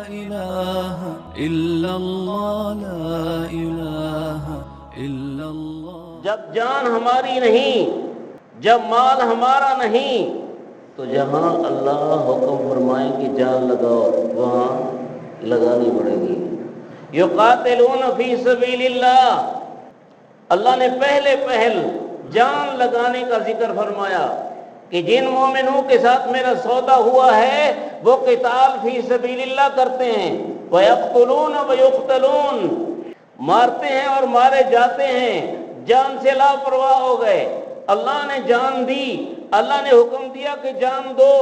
إله إلا الله لا إله إلا الله. جب جان ہماری نہیں، جب مال ہمارا نہیں، تو جہاں اللہ حکم فرمائے کہ جان لگاؤ وہاں لگانی پڑے گی. یقاتلون فی سبیل اللہ، اللہ نے پہل جان لگانے کا ذکر فرمایا کہ جن مومنوں کے ساتھ میرا سودا ہوا ہے وہ قتال فی سبیل اللہ کرتے ہیں. وَيَقْتُلُونَ وَيُقْتَلُونَ، مارتے ہیں اور مارے جاتے ہیں، جان سے لاپرواہ ہو گئے. اللہ نے جان دی، اللہ نے حکم دیا کہ جان دو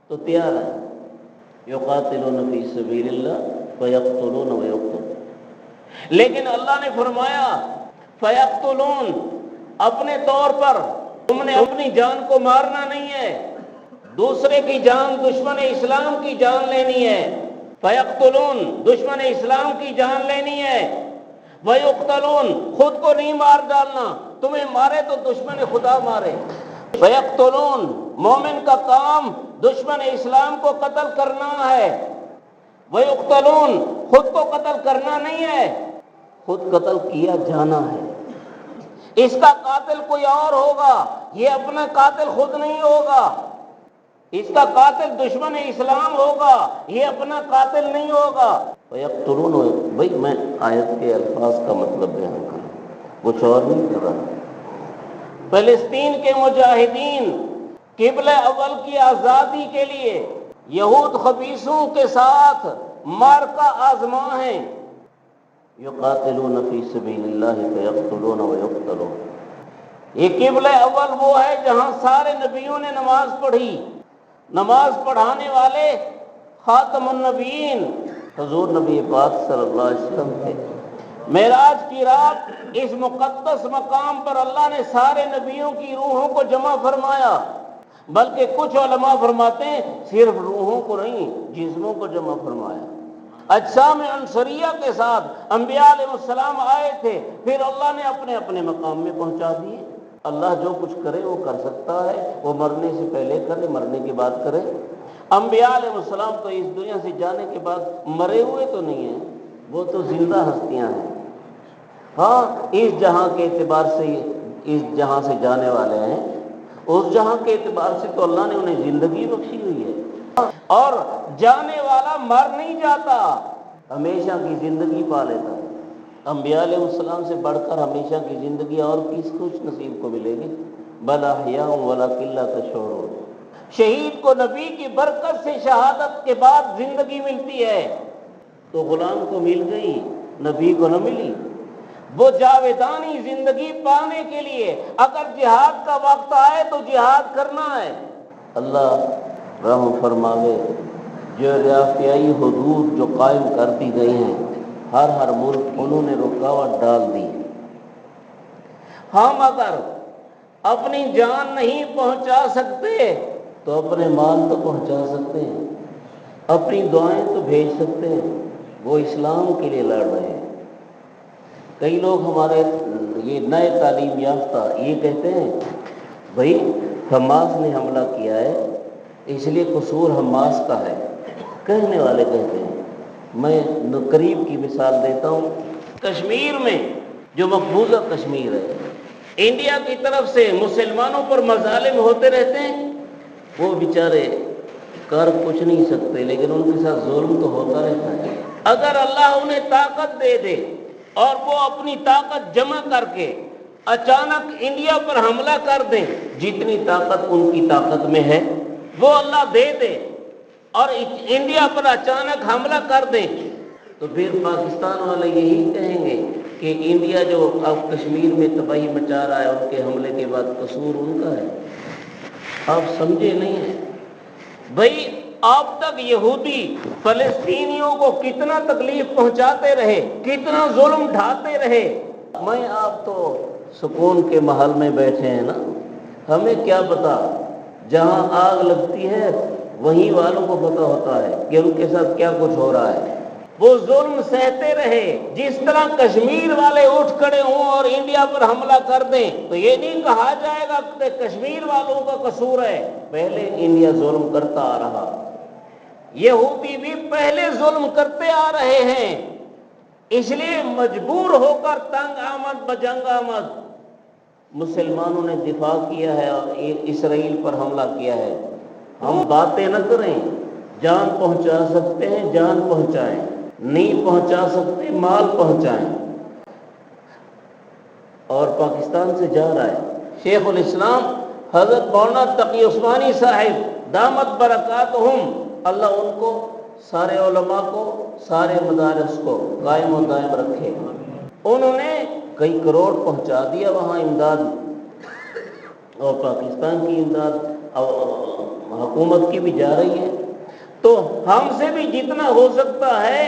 تو تیار ہے. یقاتلون فی سبیل اللہ وَيَقْتُلُونَ وَيُقْتَلُونَ. لیکن اللہ نے فرمایا فَيَقْتُلُونَ، اپنے طور پر تم نے اپنی جان کو مارنا نہیں ہے، دوسرے کی جان، دشمن اسلام کی جان لینی ہے. فَيَقْتُلُونَ، دشمن اسلام کی جان لینی ہے. وَيُقْتَلُونَ، خود کو نہیں مار ڈالنا، تمہیں مارے تو دشمن خدا مارے. فَيَقْتُلُونَ، مومن کا کام دشمن اسلام کو قتل کرنا ہے. وَيُقْتَلُونَ، خود کو قتل کرنا نہیں ہے، خود قتل کیا جانا ہے. اس کا قاتل کوئی اور ہوگا، یہ اپنا قاتل خود نہیں ہوگا. اس کا قاتل دشمن اسلام ہوگا، یہ اپنا قاتل نہیں ہوگا. وَيَقْتُلُونَ، بھائی میں آیت کے الفاظ کا مطلب بیان کروں، کچھ اور نہیں کر رہا. فلسطین کے مجاہدین قبلہ اول کی آزادی کے لیے یہود خبیثوں کے ساتھ معرکہ آزما ہیں. یقاتلون فی سبیل اللہ فیقتلون ویقتلون. یہ قبلہ اول وہ ہے جہاں سارے نبیوں نے نماز پڑھی. نماز پڑھانے والے خاتم النبیین حضور نبی پاک صلی اللہ علیہ وسلم تھے. معراج کی رات اس مقدس مقام پر اللہ نے سارے نبیوں کی روحوں کو جمع فرمایا، بلکہ کچھ علماء فرماتے ہیں صرف روحوں کو نہیں، جسموں کو جمع فرمایا. اجسام عنصریہ کے ساتھ انبیاء علیہ السلام آئے تھے، پھر اللہ نے اپنے اپنے مقام میں پہنچا دیے. اللہ جو کچھ کرے وہ کر سکتا ہے، وہ مرنے سے پہلے کرے، مرنے کے بعد کرے. انبیاء علیہ السلام تو اس دنیا سے جانے کے بعد مرے ہوئے تو نہیں ہیں، وہ تو زندہ ہستیاں ہیں. ہاں، اس جہاں کے اعتبار سے اس جہاں سے جانے والے ہیں، اس جہاں کے اعتبار سے تو اللہ نے انہیں زندگی بخشی ہوئی ہے. اور جانے والا مر نہیں جاتا، ہمیشہ کی زندگی پا لیتا ہے. انبیاء علیہ السلام سے بڑھ کر ہمیشہ کی زندگی اور کس کچھ نصیب کو ملے گی؟ بل احیاء ولکن لا تشعرون. شہید کو نبی کی برکت سے شہادت کے بعد زندگی ملتی ہے، تو غلام کو مل گئی، نبی کو نہ ملی. وہ جاویدانی زندگی پانے کے لیے اگر جہاد کا وقت آئے تو جہاد کرنا ہے. اللہ رحم فرماوے، جغرافیائی حدود جو قائم کر دی گئی ہیں، ہر ملک انہوں نے رکاوٹ ڈال دی. ہم اگر اپنی جان نہیں پہنچا سکتے تو اپنے مال تو پہنچا سکتے ہیں، اپنی دعائیں تو بھیج سکتے ہیں. وہ اسلام کے لیے لڑ رہے ہیں. کئی لوگ ہمارے یہ نئے تعلیم یافتہ یہ کہتے ہیں بھائی حماس نے حملہ کیا ہے اس لیے قصور حماس کا ہے. کہنے والے کہتے ہیں. میں قریب کی مثال دیتا ہوں. کشمیر میں جو مقبوضہ کشمیر ہے، انڈیا کی طرف سے مسلمانوں پر مظالم ہوتے رہتے ہیں، وہ بیچارے کر کچھ نہیں سکتے، لیکن ان کے ساتھ ظلم تو ہوتا رہتا ہے. اگر اللہ انہیں طاقت دے دے اور وہ اپنی طاقت جمع کر کے اچانک انڈیا پر حملہ کر دیں، جتنی طاقت ان کی طاقت میں ہے وہ اللہ دے دے اور انڈیا پر اچانک حملہ کر دیں، تو پھر پاکستان والے یہی کہیں گے کہ انڈیا جو اب کشمیر میں تباہی مچا رہا ہے ان کے حملے کے بعد قصور ان کا ہے. آپ سمجھے نہیں ہیں بھائی. اب تک یہودی فلسطینیوں کو کتنا تکلیف پہنچاتے رہے، کتنا ظلم ڈھاتے رہے. میں آپ تو سکون کے محل میں بیٹھے ہیں نا، ہمیں کیا پتا جہاں آگ لگتی ہے وہیں والوں کو پتہ ہوتا ہے کہ ان کے ساتھ کیا کچھ ہو رہا ہے. وہ ظلم سہتے رہے. جس طرح کشمیر والے اٹھ کھڑے ہوں اور انڈیا پر حملہ کر دیں تو یہ نہیں کہا جائے گا کہ کشمیر والوں کا قصور ہے، پہلے انڈیا ظلم کرتا آ رہا. یہودی بھی پہلے ظلم کرتے آ رہے ہیں، اس لیے مجبور ہو کر تنگ آمد بجنگ آمد مسلمانوں نے دفاع کیا ہے اور اسرائیل پر حملہ کیا ہے۔ ہم باتیں نہ کریں، جان پہنچا سکتے ہیں جان پہنچائیں، نہیں پہنچا سکتے مال پہنچائیں۔ اور پاکستان سے جا رہا ہے شیخ الاسلام حضرت مولانا تقی عثمانی صاحب دامت برکاتہم، اللہ ان کو، سارے علماء کو، سارے مدارس کو قائم و دائم رکھے۔ انہوں نے کئی کروڑ پہنچا دیا وہاں امداد، اور پاکستان کی امداد حکومت کی بھی جا رہی ہے۔ تو ہم سے بھی جتنا ہو سکتا ہے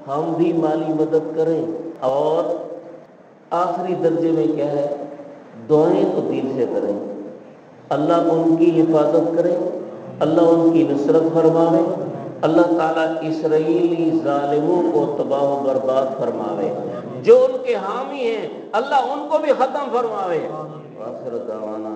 ہم بھی مالی مدد کریں، اور آخری درجے میں کیا ہے، دعائیں تو دل سے کریں، اللہ ان کی حفاظت کرے، اللہ ان کی نصرت فرماوے، اللہ تعالیٰ اسرائیلی ظالموں کو تباہ و برباد فرماوے، جو ان کے حامی ہیں اللہ ان کو بھی ختم فرماوے۔ آخر دعوانا